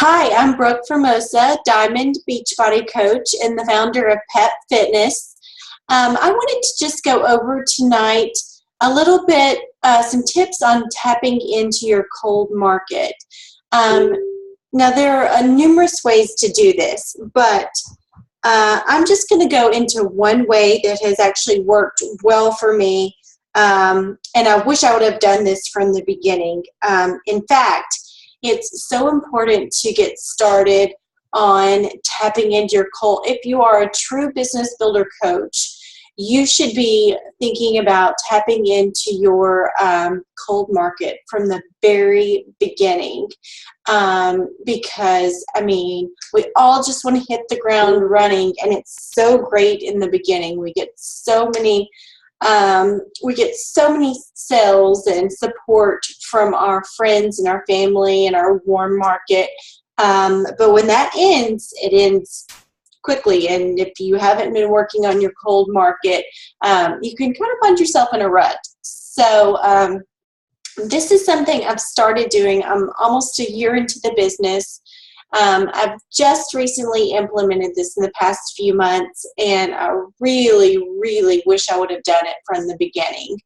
Hi, I'm Brooke Formosa, Diamond Beachbody Coach and the founder of Pep Fitness. I wanted to just go over tonight a little bit, some tips on tapping into your cold market. Now, there are numerous ways to do this, but I'm just going to go into one way that has actually worked well for me, and I wish I would have done this from the beginning. In fact, it's so important to get started on tapping into your cold. If you are a true business builder coach, you should be thinking about tapping into your cold market from the very beginning, because we all just want to hit the ground running, and it's so great in the beginning. We get so many sales and support from our friends and our family and our warm market. But when that ends, it ends quickly. And if you haven't been working on your cold market, you can kind of find yourself in a rut. So this is something I've started doing. I'm almost a year into the business. I've just recently implemented this in the past few months, and I really, really wish I would have done it from the beginning.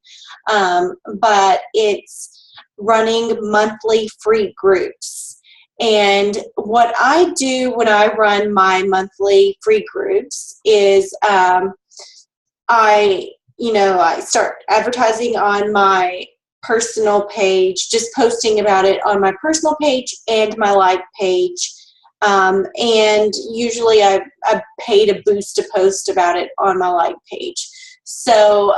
But it's running monthly free groups. And what I do when I run my monthly free groups is I start advertising on my personal page, just posting about it on my personal page and my like page. And usually I pay to boost a post about it on my like page. So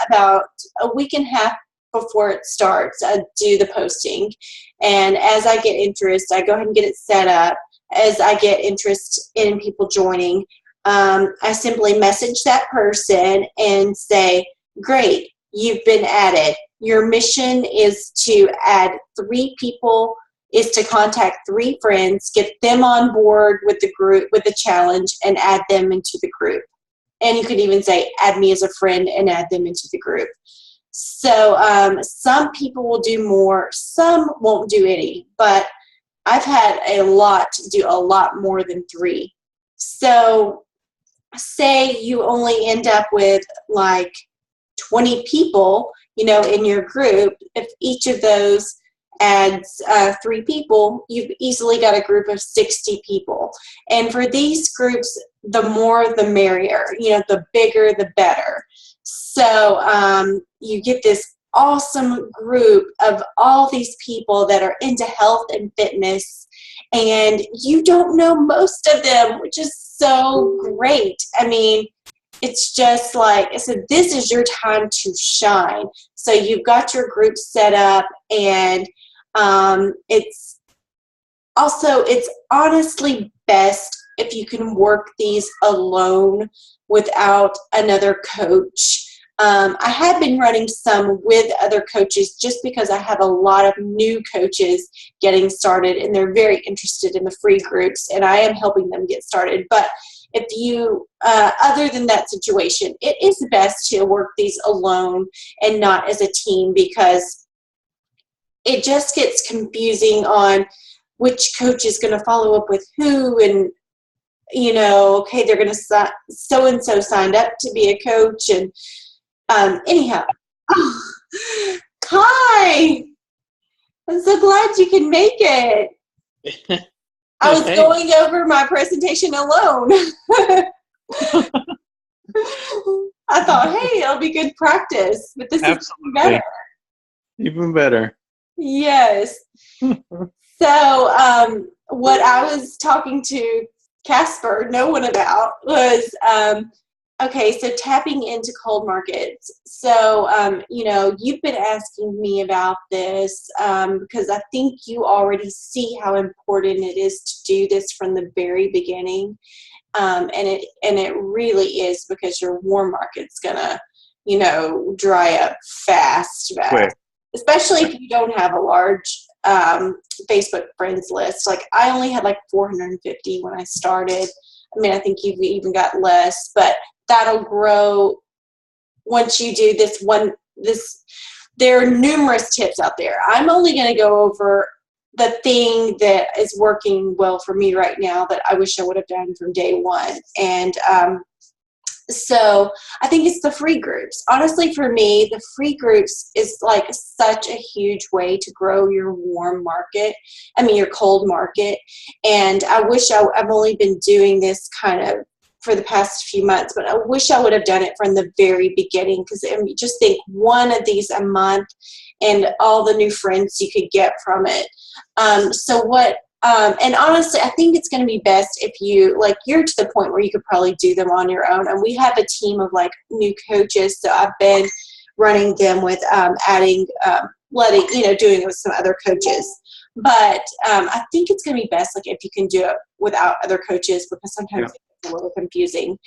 about a week and a half before it starts, I do the posting. And as I get interest, I go ahead and get it set up. As I get interest in people joining, I simply message that person and say, great, you've been added. Your mission is to add 3 people, is to contact 3 friends, get them on board with the group, with the challenge, and add them into the group. And you could even say, add me as a friend and add them into the group. So some people will do more, some won't do any, but I've had a lot do a lot more than 3. So say you only end up with like 20 people, in your group. If each of those adds 3 people, you've easily got a group of 60 people. And for these groups, the more the merrier, the bigger the better. So you get this awesome group of all these people that are into health and fitness, and you don't know most of them, which is so great. It's just like I said, this is your time to shine. So you've got your group set up, and it's honestly best if you can work these alone without another coach. I have been running some with other coaches just because I have a lot of new coaches getting started, and they're very interested in the free groups, and I am helping them get started. But if you, other than that situation, it is best to work these alone and not as a team, because it just gets confusing on which coach is going to follow up with who, and okay, they're going to so-and-so signed up to be a coach, and anyhow. Hi! I'm so glad you can make it. I was going over my presentation alone. I thought, hey, it'll be good practice, but this is better. Even better. Yes. So what I was talking to Casper, no one about, was okay, so tapping into cold markets. So, you've been asking me about this because I think you already see how important it is to do this from the very beginning. And it really is, because your warm market's gonna, dry up fast. Quick. Especially if you don't have a large Facebook friends list. Like, I only had like 450 when I started. I think you've even got less, but that'll grow once you do this. There are numerous tips out there. I'm only going to go over the thing that is working well for me right now that I wish I would have done from day one. And so I think it's the free groups. Honestly, for me, the free groups is like such a huge way to grow your warm market. I mean, your cold market. And I wish I've only been doing this kind of for the past few months, but I wish I would have done it from the very beginning, because I mean, just think, one of these a month and all the new friends you could get from it. And honestly, I think it's going to be best if you're to the point where you could probably do them on your own. And we have a team of like new coaches, so I've been running them with adding, doing it with some other coaches. But I think it's going to be best like if you can do it without other coaches, because sometimes it's a little confusing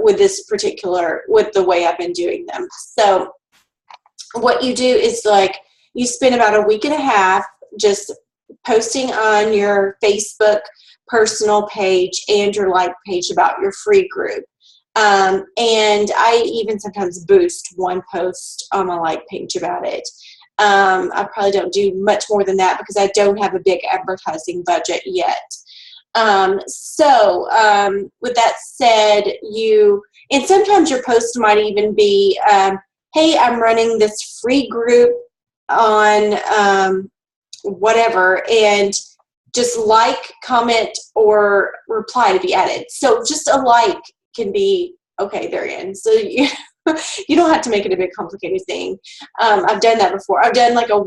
with the way I've been doing them. So what you do is like you spend about a week and a half just posting on your Facebook personal page and your like page about your free group. And I even sometimes boost one post on my like page about it. I probably don't do much more than that because I don't have a big advertising budget yet. With that said, and sometimes your post might even be, hey, I'm running this free group on whatever, and just like, comment, or reply to be added. So just a like can be, okay, they're in. So you don't have to make it a big complicated thing. I've done that before. I've done like a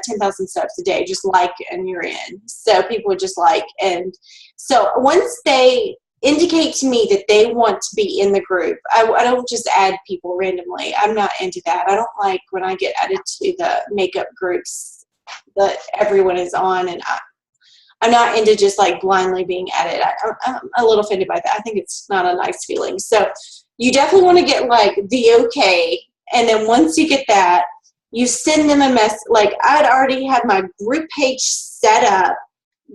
10,000 steps a day, just like, and you're in. So people would just like. And so once they indicate to me that they want to be in the group, I don't just add people randomly. I'm not into that. I don't like when I get added to the makeup groups that everyone is on, and I'm not into just like blindly being added. I'm a little offended by that. I think it's not a nice feeling. So you definitely want to get like the okay, and then once you get that, you send them a message. Like I'd already had my group page set up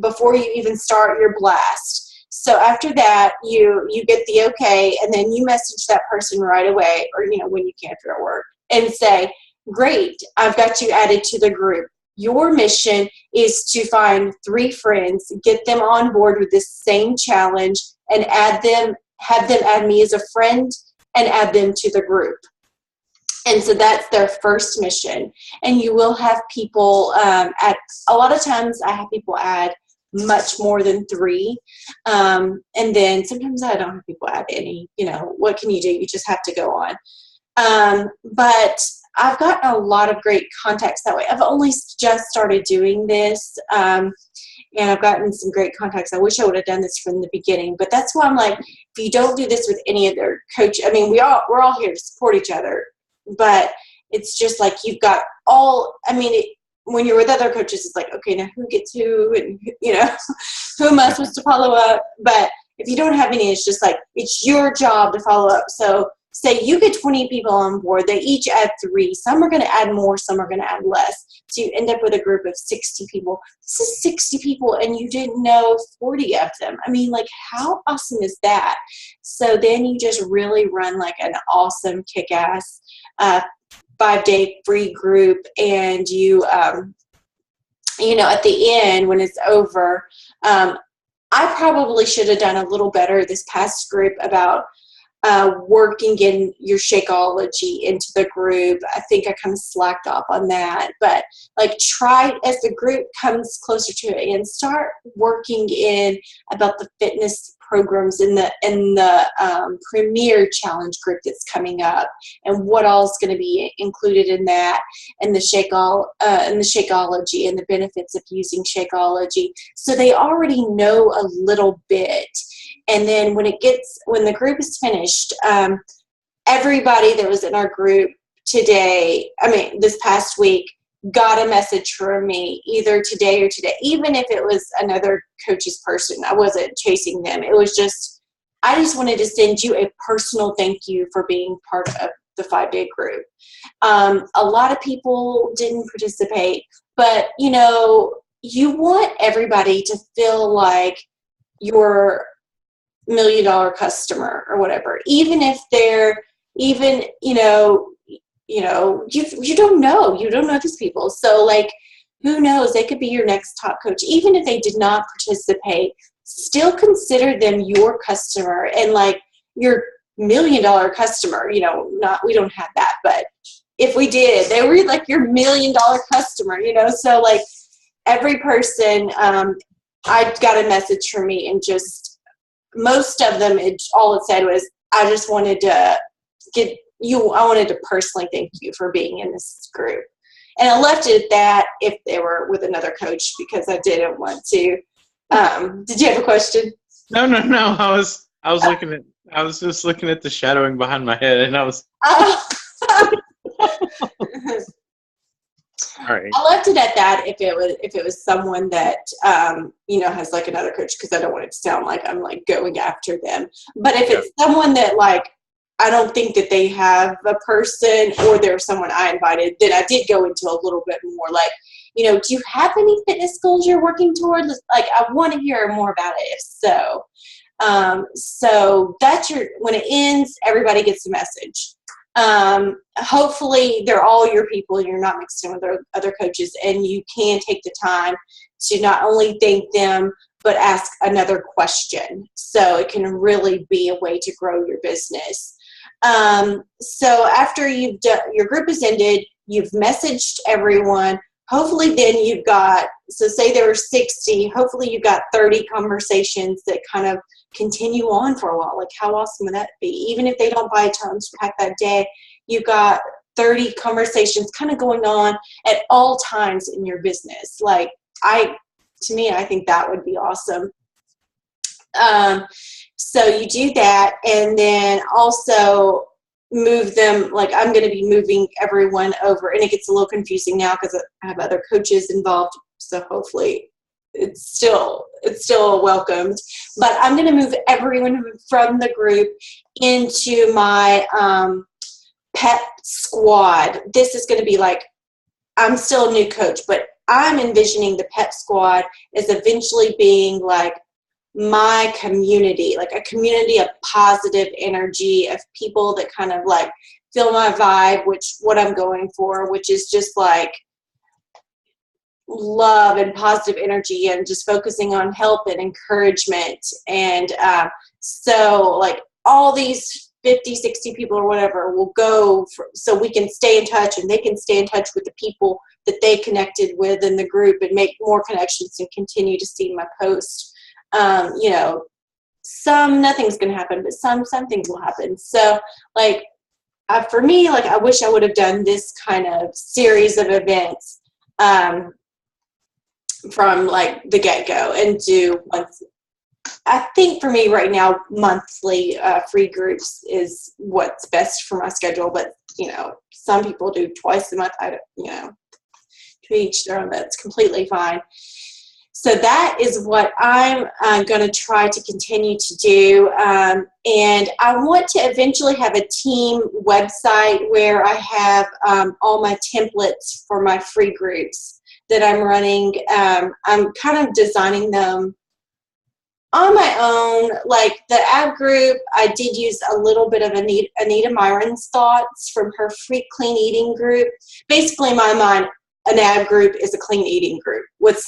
before you even start your blast. So after that, you get the okay, and then you message that person right away, or when you can if you're at work, and say, great, I've got you added to the group. Your mission is to find 3 friends, get them on board with this same challenge, and have them add me as a friend and add them to the group. And so that's their first mission. And you will have people a lot of times I have people add much more than 3. And then sometimes I don't have people add any. What can you do? You just have to go on. But I've gotten a lot of great contacts that way. I've only just started doing this, and I've gotten some great contacts. I wish I would have done this from the beginning, but that's why I'm like, if you don't do this with any other coach, I mean, we're all here to support each other, but it's just like you've got when you're with other coaches, it's like, okay, now who gets who, and who am I supposed to follow up? But if you don't have any, it's just like it's your job to follow up. So say you get 20 people on board, they each add 3. Some are going to add more, some are going to add less. So you end up with a group of 60 people. This is 60 people, and you didn't know 40 of them. I mean, like, how awesome is that? So then you just really run like an awesome, kick-ass 5-day free group, and you, at the end when it's over, I probably should have done a little better this past group about working in your Shakeology into the group. I think I kind of slacked off on that, but like try as the group comes closer to it and start working in about the fitness programs in the Premier Challenge group that's coming up, and what all is going to be included in that, and the Shakeology and the benefits of using Shakeology. So they already know a little bit. And then when the group is finished, everybody that was in our group this past week, got a message from me either today or today, even if it was another coach's person. I wasn't chasing them. It was just, I just wanted to send you a personal thank you for being part of the 5-day group. A lot of people didn't participate, but you want everybody to feel like you're $1 million customer or whatever, even if they're you don't know these people. So like who knows, they could be your next top coach. Even if they did not participate, still consider them your customer and like your $1 million customer. You know, not, we don't have that, but if we did, they were like your $1 million customer, you know. So like every person, I got a message from me, and just most of them, all it said was, I just wanted to I wanted to personally thank you for being in this group. And I left it at that if they were with another coach, because I didn't want to. Did you have a question? No. I was just looking at the shadowing behind my head, and I was. All right. I left it at that if it was someone that you know, has like another coach, because I don't want it to sound like I'm like going after them. But if it's someone that like I don't think that they have a person, or there's someone I invited, then I did go into a little bit more like, you know, do you have any fitness goals you're working towards? Like, I want to hear more about it. If so, so that's when it ends, everybody gets the message. Hopefully they're all your people and you're not mixed in with other coaches, and you can take the time to not only thank them, but ask another question. So it can really be a way to grow your business. So after your group has ended, you've messaged everyone. Hopefully then you've got, so say there were 60, hopefully you've got 30 conversations that kind of continue on for a while. Like, how awesome would that be? Even if they don't buy a challenge pack that day, you've got 30 conversations kind of going on at all times in your business. Like, to me, I think that would be awesome. So you do that, and then also move them. Like, I'm going to be moving everyone over, and it gets a little confusing now because I have other coaches involved. So hopefully it's still welcomed. But I'm going to move everyone from the group into my pet squad. This is going to be like, I'm still a new coach, but I'm envisioning the pet squad as eventually being like my community, like a community of positive energy, of people that kind of like feel my vibe, which what I'm going for, which is just like love and positive energy and just focusing on help and encouragement. And so like all these 50, 60 people or whatever will go so we can stay in touch, and they can stay in touch with the people that they connected with in the group and make more connections and continue to see my post. You know, nothing's going to happen, but some things will happen. So like, for me, like, I wish I would have done this kind of series of events from like the get-go, and do once. I think for me right now, monthly free groups is what's best for my schedule. But, you know, some people do twice a month. You know, to each their own. That's completely fine. So that is what I'm going to try to continue to do. And I want to eventually have a team website where I have all my templates for my free groups that I'm running. I'm kind of designing them on my own. Like the ab group, I did use a little bit of Anita Myron's thoughts from her free clean eating group. Basically, in my mind, an ab group is a clean eating group with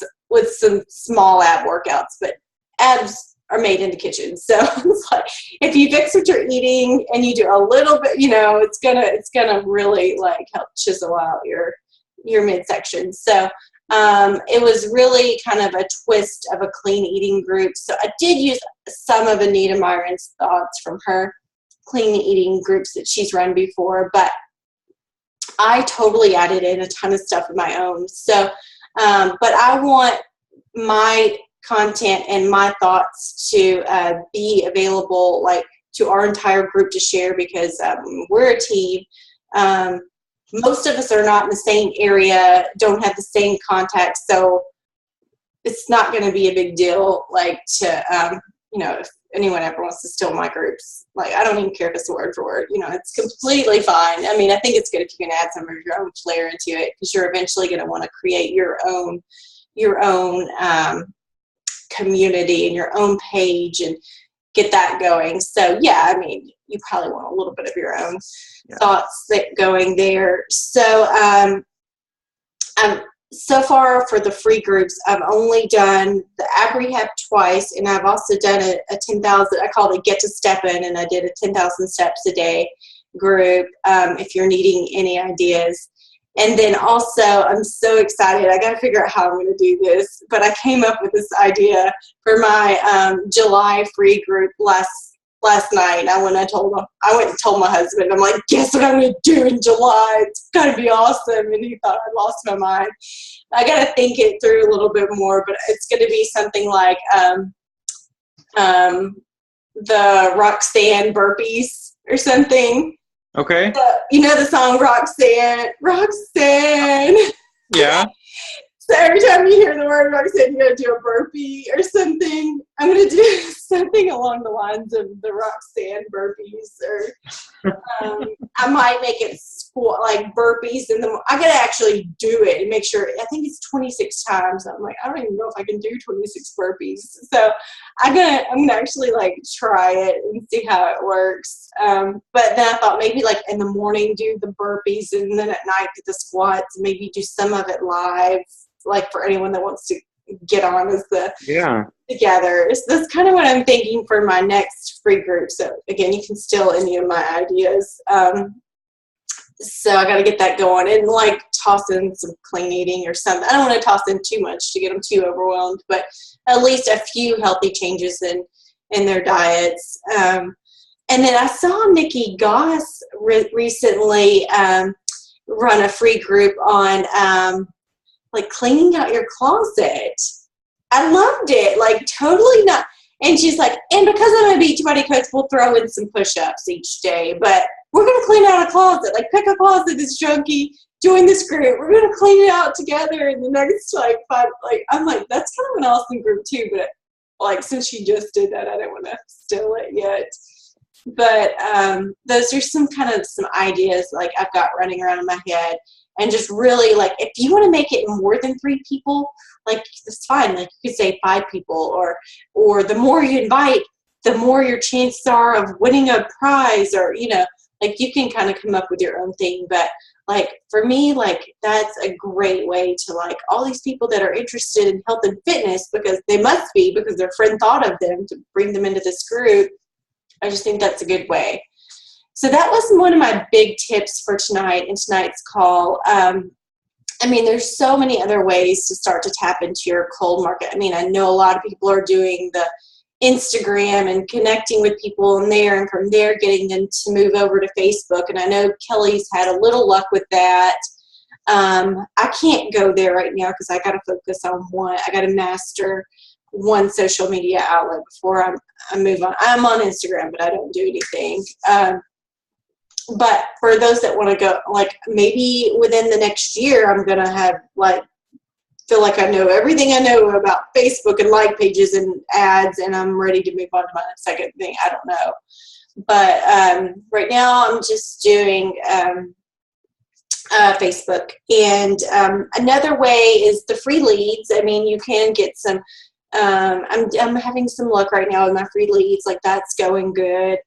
some small ab workouts, but abs are made in the kitchen. So it's like, if you fix what you're eating and you do a little bit, you know, it's gonna really like help chisel out your midsection. So it was really kind of a twist of a clean eating group. So I did use some of Anita Myron's thoughts from her clean eating groups that she's run before, but I totally added in a ton of stuff of my own. So, but I want my content and my thoughts to be available, like, to our entire group to share, because we're a team. Most of us are not in the same area, don't have the same contacts, so it's not going to be a big deal, like, to, you know, if anyone ever wants to steal my groups, like, I don't even care if it's word for word, you know, it's completely fine. I mean, I think it's good if you can add some of your own flair into it, because you're eventually going to want to create your own community and your own page and get that going. So yeah, I mean, you probably want a little bit of your own thoughts going there. So so far for the free groups, I've only done the ab rehab twice, and I've also done a 10,000, I call it Get to Step In, and I did a 10,000 steps a day group, if you're needing any ideas. And then also, I'm so excited. I got to figure out how I'm going to do this, but I came up with this idea for my July free group last night. I went and told my husband, I'm like, guess what I'm going to do in July? It's going to be awesome. And he thought I lost my mind. I got to think it through a little bit more, but it's going to be something like the Roxanne burpees or something. Okay. You know the song Roxanne? Roxanne. Yeah. So every time you hear the word Roxanne, you gotta do a burpee or something. I'm gonna do something along the lines of the Roxanne burpees, or I might make it squat like burpees. I gotta actually do it and make sure. I think it's 26 times. I'm like, I don't even know if I can do 26 burpees. So I'm gonna actually like try it and see how it works. But then I thought maybe like in the morning do the burpees, and then at night do the squats. Maybe do some of it live, like for anyone that wants to get on as together. So that's kind of what I'm thinking for my next free group. So again, you can steal any of my ideas. So I got to get that going, and like toss in some clean eating or something. I don't want to toss in too much to get them too overwhelmed, but at least a few healthy changes in their diets. And then I saw Nikki Goss recently run a free group on like cleaning out your closet. I loved it. Like totally not. And she's like, and because I'm a Beachbody coach, we'll throw in some push-ups each day, but we're going to clean out a closet. Like pick a closet that's junky, join this group. We're going to clean it out together in the next like 5, like, I'm like, that's kind of an awesome group too. But like, since she just did that, I didn't want to steal it yet. But those are some ideas like I've got running around in my head. And just really, like, if you want to make it more than 3 people, like, it's fine. Like, you could say 5 people, or the more you invite, the more your chances are of winning a prize, or, you know, like, you can kind of come up with your own thing. But, like, for me, like, that's a great way to, like, all these people that are interested in health and fitness, because they must be, because their friend thought of them to bring them into this group. I just think that's a good way. So that was one of my big tips for tonight in tonight's call. I mean, there's so many other ways to start to tap into your cold market. I mean, I know a lot of people are doing the Instagram and connecting with people in there, and from there getting them to move over to Facebook. And I know Kelly's had a little luck with that. I can't go there right now because I got to focus on one. I got to master one social media outlet before I move on. I'm on Instagram, but I don't do anything. But for those that want to go, like maybe within the next year, I'm going to have feel like I know everything I know about Facebook and like pages and ads, and I'm ready to move on to my second thing. I don't know. But right now I'm just doing Facebook. And another way is the free leads. I mean, you can get some, I'm having some luck right now with my free leads. Like that's going good.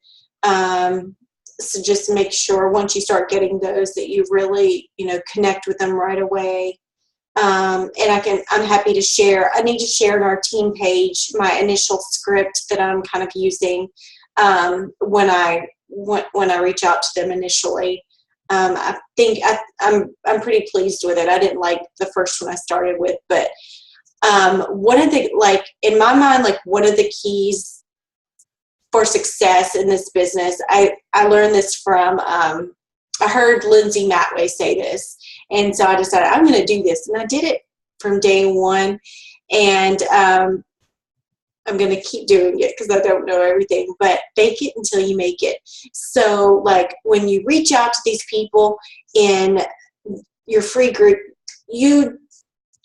So just make sure once you start getting those that you really, connect with them right away. And I'm happy to share. I need to share in our team page my initial script that I'm kind of using when I reach out to them initially. I think I'm pretty pleased with it. I didn't like the first one I started with, but one of the, in my mind, one of the keys for success in this business, I learned this from, I heard Lindsay Matway say this, and so I decided I'm going to do this, and I did it from day one, and I'm going to keep doing it because I don't know everything, but fake it until you make it. So when you reach out to these people in your free group, you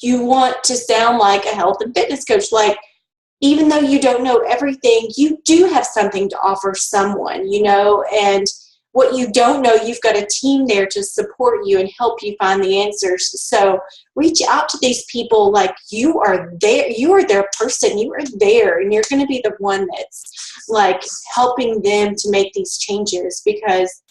want to sound like a health and fitness coach. Even though you don't know everything, you do have something to offer someone, and what you don't know, you've got a team there to support you and help you find the answers. So reach out to these people like you are there. You are their person. You are there, and you're going to be the one that's helping them to make these changes, because,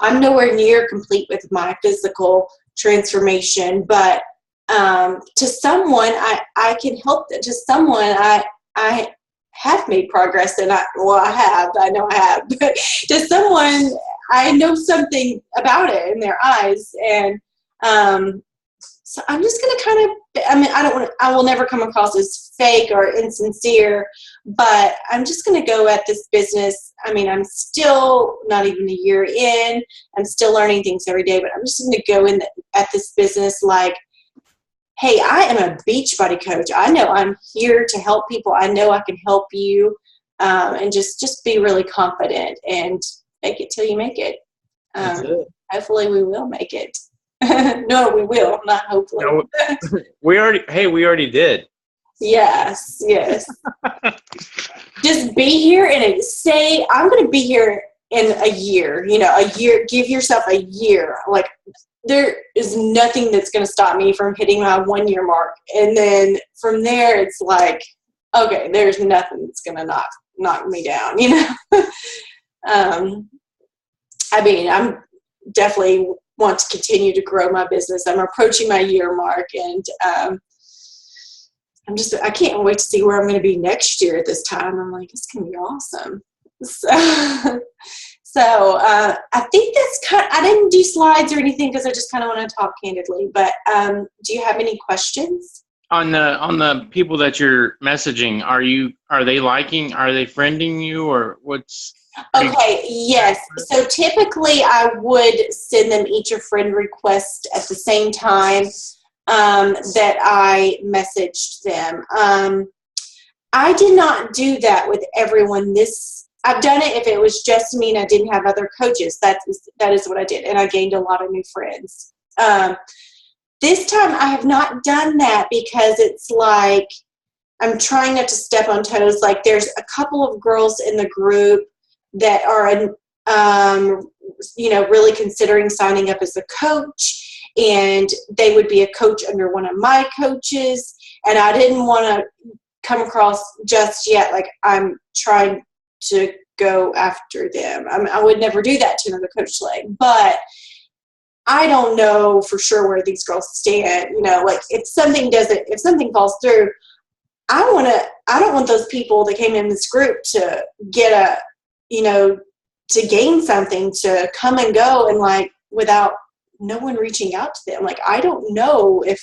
I'm nowhere near complete with my physical transformation, but to someone, I can help that. To someone, I have made progress, and I know I have, but to someone, I know something about it in their eyes, and so I'm just going to kind of, I will never come across as fake or insincere, but I'm just going to go at this business. I mean, I'm still not even a year in. I'm still learning things every day, but I'm just going to go in at this business like, hey, I am a Beachbody coach. I know I'm here to help people. I know I can help you, and just be really confident and make it till you make it. That's it. Hopefully we will make it. No, we will, not hopefully. No, we already did. Yes. Just be here and say, I'm going to be here in a year, a year. Give yourself a year. Like, there is nothing that's going to stop me from hitting my 1 year mark. And then from there, it's like, okay, there's nothing that's going to knock me down, I mean, I'm definitely want to continue to grow my business. I'm approaching my year mark, and I can't wait to see where I'm going to be next year at this time. I'm like, it's going to be awesome. So I think I didn't do slides or anything because I just kind of want to talk candidly, but do you have any questions? On the people that you're messaging, are they friending you, or what's? Okay, yes. So typically I would send them each a friend request at the same time that I messaged them. I did not do that with everyone. I've done it if it was just me and I didn't have other coaches. That is what I did, and I gained a lot of new friends. This time I have not done that because it's like I'm trying not to step on toes. Like, there's a couple of girls in the group that are, really considering signing up as a coach, and they would be a coach under one of my coaches, and I didn't want to come across just yet like I'm trying to go after them. I would never do that to another coach, but I don't know for sure where these girls stand. Like, if something falls through, I don't want those people that came in this group to get to gain something, to come and go, and without no one reaching out to them. Like, I don't know if,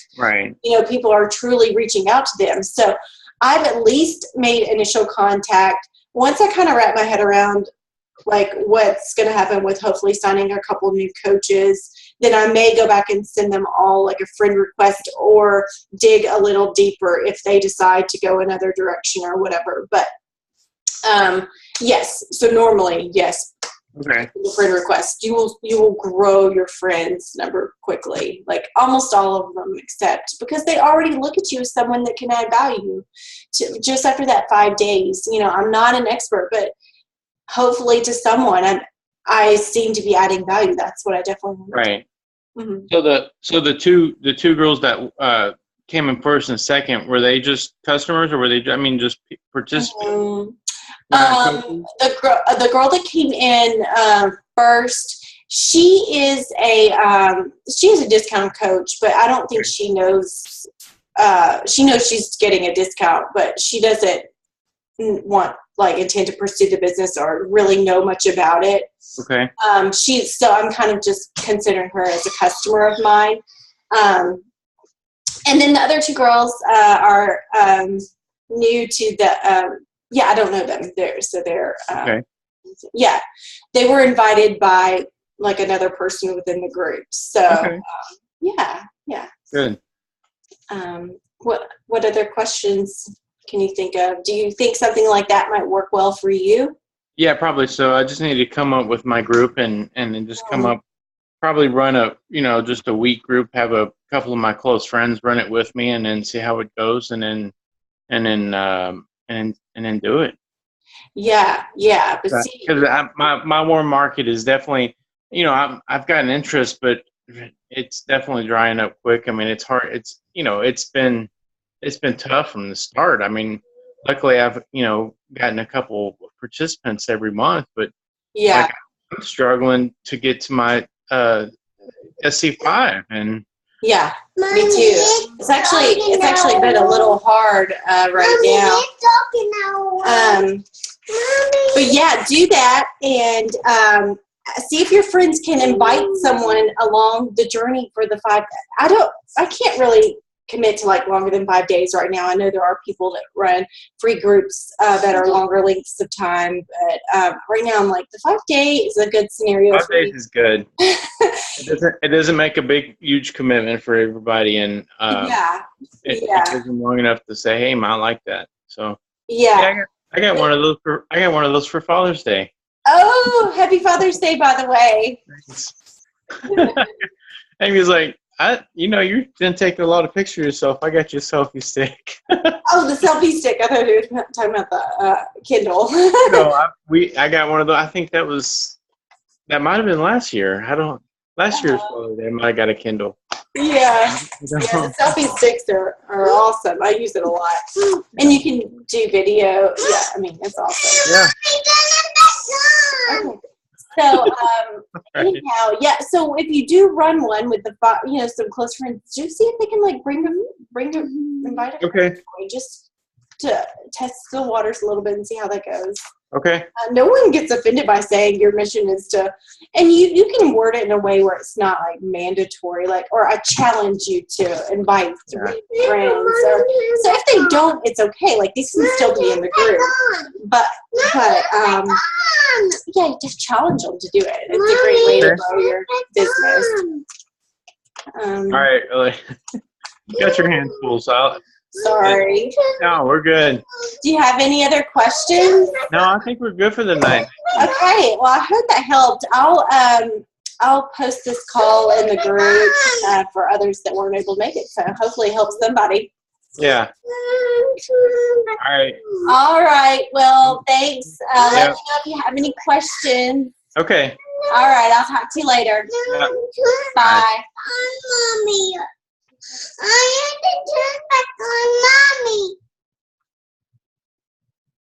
people are truly reaching out to them. So I've at least made initial contact. Once I kind of wrap my head around what's going to happen with hopefully signing a couple new coaches, then I may go back and send them all a friend request, or dig a little deeper if they decide to go another direction or whatever. But yes, so normally, yes. Okay. Friend request. You will grow your friends number quickly. Like, almost all of them, except because they already look at you as someone that can add value. Just after that 5 days, I'm not an expert, but hopefully to someone, I seem to be adding value. That's what I definitely want. Right. Mm-hmm. So the two girls that came in first and second, were they just customers, or were they just participants? The girl that came in first, she is a discount coach, but I don't think she knows. She knows she's getting a discount, but she doesn't intend to pursue the business or really know much about it. Okay. So I'm kind of just considering her as a customer of mine. And then the other two girls are new to the. I don't know them. They're okay. Yeah, they were invited by another person within the group. So okay. Yeah. Good. What other questions can you think of? Do you think something like that might work well for you? Yeah, probably so. I just need to come up with my group and then just come up, probably run just a week group, have a couple of my close friends run it with me, and then see how it goes, and then do it. Yeah. Because my warm market is definitely, I've got an interest, but it's definitely drying up quick. I mean, it's hard. It's been tough from the start. I mean, luckily I've gotten a couple of participants every month, but I'm struggling to get to my SC5, and Yeah, me too. It's actually been a little hard right now. But yeah, do that and see if your friends can invite someone along the journey for the 5. I can't really commit to like longer than 5 days right now. I know there are people that run free groups that are longer lengths of time, but right now I'm like the 5 day is a good scenario. 5 days is good. It doesn't make a huge commitment for everybody, and it gives them long enough to say, "Hey, I like that." So I got one of those for Father's Day. Oh, happy Father's Day, by the way. Amy's like, you didn't take a lot of pictures of yourself. I got you a selfie stick. Oh, the selfie stick. I thought you were talking about the Kindle. No, I got one of those. I think that might have been last year. Last year's Father's Day, I might have got a Kindle. Yeah, the selfie sticks are awesome. I use it a lot. And you can do video. Yeah, I mean, it's awesome. Yeah. Okay. So, anyhow, yeah. So if you do run one with some close friends, do see if they can like invite them. Okay. Just to test the waters a little bit and see how that goes. Okay. No one gets offended by saying your mission is to, and you can word it in a way where it's not like mandatory, like, or I challenge you to invite 3 friends. So if they don't, it's okay. Like these can still be in the group, but yeah, you just challenge them to do it. It's a great way to grow your business. All right, you got your hands full, so sorry. No, we're good. Do you have any other questions? No, I think we're good for the night. Okay. Well, I hope that helped. I'll post this call in the group for others that weren't able to make it. So hopefully it helps somebody. Yeah. All right. All right. Well, thanks. Let me know if you have any questions. Okay. All right. I'll talk to you later. Yeah. Bye. Mommy.